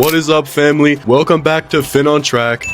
What is up, family? Welcome back to FinnOnTrack.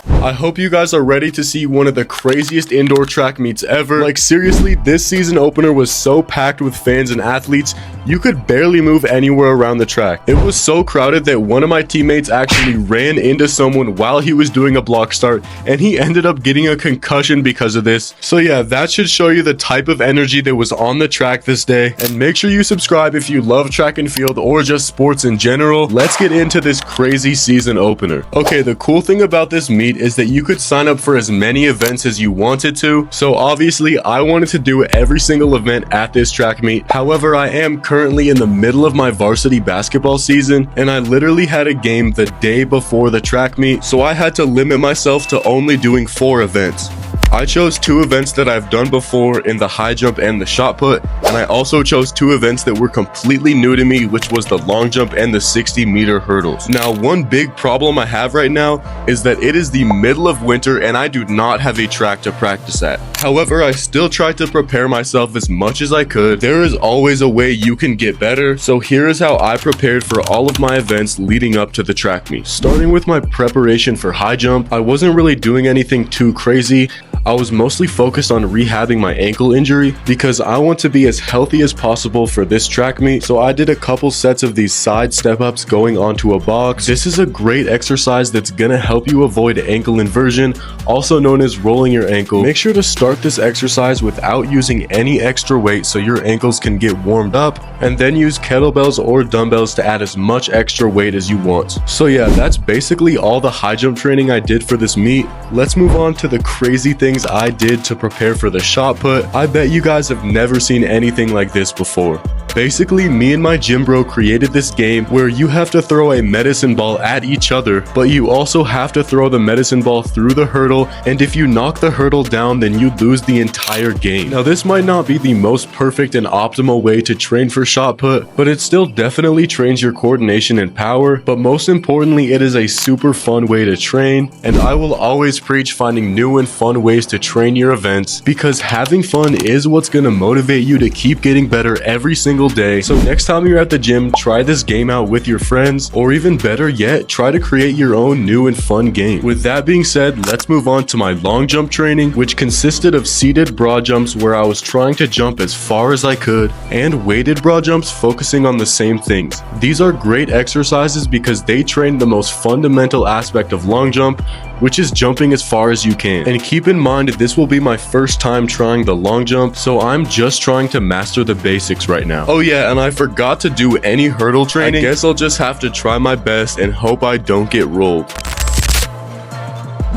I hope you guys are ready to see one of the craziest indoor track meets ever. Like, seriously, this season opener was so packed with fans and athletes, you could barely move anywhere around the track. It was so crowded that one of my teammates actually ran into someone while he was doing a block start, and he ended up getting a concussion because of this. So yeah, that should show you the type of energy that was on the track this day. And make sure you subscribe if you love track and field or just sports in general. Let's get into this crazy season opener. Okay, the cool thing about this meet is that you could sign up for as many events as you wanted to. So obviously I wanted to do every single event at this track meet. However, I am currently in the middle of my varsity basketball season, and I literally had a game the day before the track meet, so I had to limit myself to only doing 4 events. I chose 2 events that I've done before in the high jump and the shot put, and I also chose 2 events that were completely new to me, which was the long jump and the 60-meter hurdles. Now, one big problem I have right now is that it is the middle of winter and I do not have a track to practice at. However, I still tried to prepare myself as much as I could. There is always a way you can get better, so here is how I prepared for all of my events leading up to the track meet. Starting with my preparation for high jump, I wasn't really doing anything too crazy. I was mostly focused on rehabbing my ankle injury because I want to be as healthy as possible for this track meet, so I did a couple sets of these side step-ups going onto a box. This is a great exercise that's gonna help you avoid ankle inversion, also known as rolling your ankle. Make sure to start this exercise without using any extra weight so your ankles can get warmed up, and then use kettlebells or dumbbells to add as much extra weight as you want. So yeah, that's basically all the high jump training I did for this meet. Let's move on to the crazy things I did to prepare for the shot put. I bet you guys have never seen anything like this before. Basically, me and my gym bro created this game where you have to throw a medicine ball at each other, but you also have to throw the medicine ball through the hurdle, and if you knock the hurdle down, then you lose the entire game. Now, this might not be the most perfect and optimal way to train for shot put, but it still definitely trains your coordination and power, but most importantly, it is a super fun way to train, and I will always preach finding new and fun ways to train your events, because having fun is what's gonna motivate you to keep getting better every single day. So next time you're at the gym, try this game out with your friends, or even better yet, try to create your own new and fun game. With that being said, let's move on to my long jump training, which consisted of seated broad jumps where I was trying to jump as far as I could, and weighted broad jumps focusing on the same things. These are great exercises because they train the most fundamental aspect of long jump, which is jumping as far as you can. And keep in mind, this will be my first time trying the long jump, so I'm just trying to master the basics right now. Oh yeah, and I forgot to do any hurdle training. I guess I'll just have to try my best and hope I don't get rolled.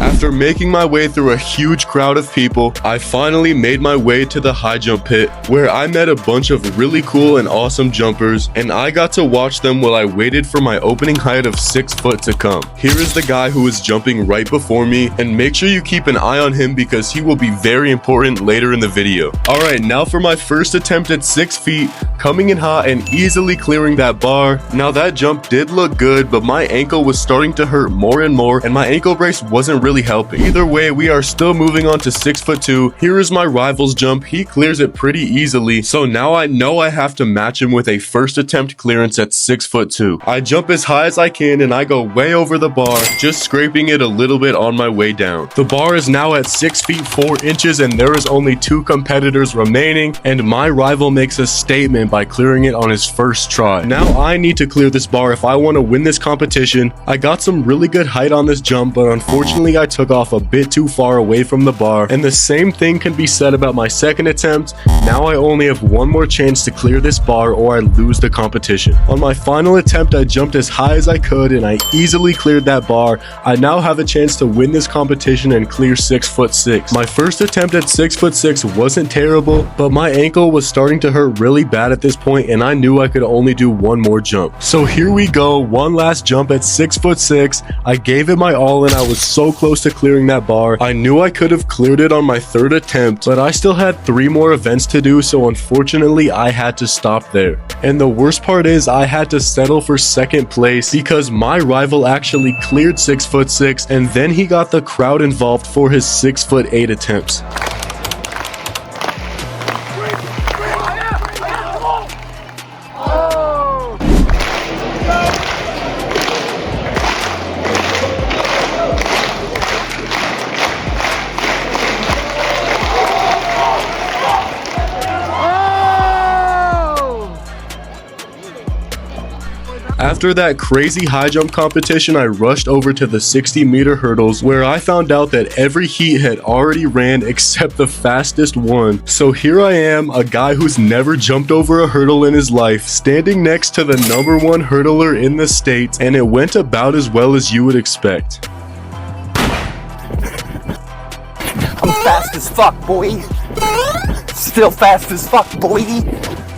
After making my way through a huge crowd of people, I finally made my way to the high jump pit, where I met a bunch of really cool and awesome jumpers, and I got to watch them while I waited for my opening height of 6 foot to come. Here is the guy who is jumping right before me, and make sure you keep an eye on him because he will be very important later in the video. Alright, now for my first attempt at 6 feet, coming in hot and easily clearing that bar. Now that jump did look good, but my ankle was starting to hurt more and more, and my ankle brace wasn't really helping. Either way, we are still moving on to 6'2". Here is my rival's jump. He clears it pretty easily, so now I know I have to match him with a first attempt clearance at 6'2". I jump as high as I can and I go way over the bar, just scraping it a little bit on my way down. The bar is now at 6 feet 4 inches and there is only 2 competitors remaining, and my rival makes a statement by clearing it on his first try. Now I need to clear this bar if I want to win this competition. I got some really good height on this jump, but unfortunately I took off a bit too far away from the bar, and the same thing can be said about my second attempt. Now I only have one more chance to clear this bar or I lose the competition. On my final attempt, I jumped as high as I could and I easily cleared that bar. I now have a chance to win this competition and clear 6'6". My first attempt at 6'6" wasn't terrible, but my ankle was starting to hurt really bad at this point and I knew I could only do one more jump. So here we go, one last jump at 6'6". I gave it my all and I was so close to clearing that bar. I knew I could have cleared it on my third attempt, but I still had 3 more events to do, so unfortunately I had to stop there. And the worst part is I had to settle for second place because my rival actually cleared 6'6", and then he got the crowd involved for his 6'8" attempts. After that crazy high jump competition, I rushed over to the 60-meter hurdles, where I found out that every heat had already ran except the fastest one. So here I am, a guy who's never jumped over a hurdle in his life, standing next to the #1 hurdler in the state, and it went about as well as you would expect. I'm fast as fuck, boy. Still fast as fuck, boy.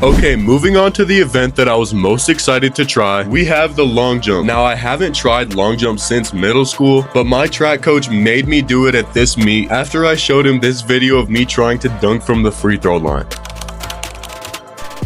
Okay, moving on to the event that I was most excited to try, we have the long jump. Now, I haven't tried long jump since middle school, but my track coach made me do it at this meet after I showed him this video of me trying to dunk from the free throw line.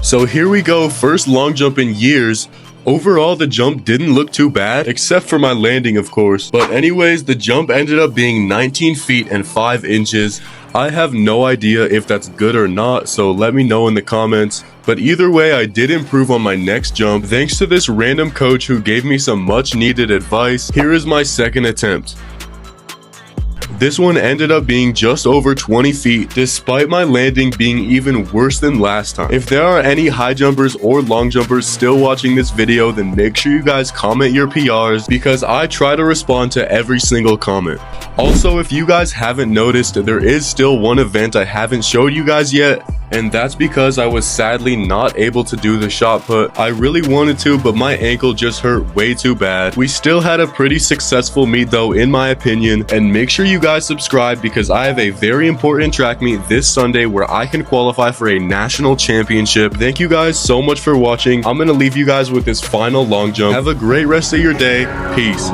So here we go, first long jump in years. Overall, the jump didn't look too bad, except for my landing, of course. But anyways, the jump ended up being 19 feet and 5 inches. I have no idea if that's good or not, so let me know in the comments. But either way, I did improve on my next jump thanks to this random coach who gave me some much needed advice. Here is my second attempt. This one ended up being just over 20 feet, despite my landing being even worse than last time. If there are any high jumpers or long jumpers still watching this video, then make sure you guys comment your PRs, because I try to respond to every single comment. Also, if you guys haven't noticed, there is still one event I haven't showed you guys yet, and that's because I was sadly not able to do the shot put. I really wanted to, but my ankle just hurt way too bad. We still had a pretty successful meet though, in my opinion, and make sure you guys subscribe because I have a very important track meet this Sunday where I can qualify for a national championship. Thank you guys so much for watching. I'm gonna leave you guys with this final long jump. Have a great rest of your day. Peace.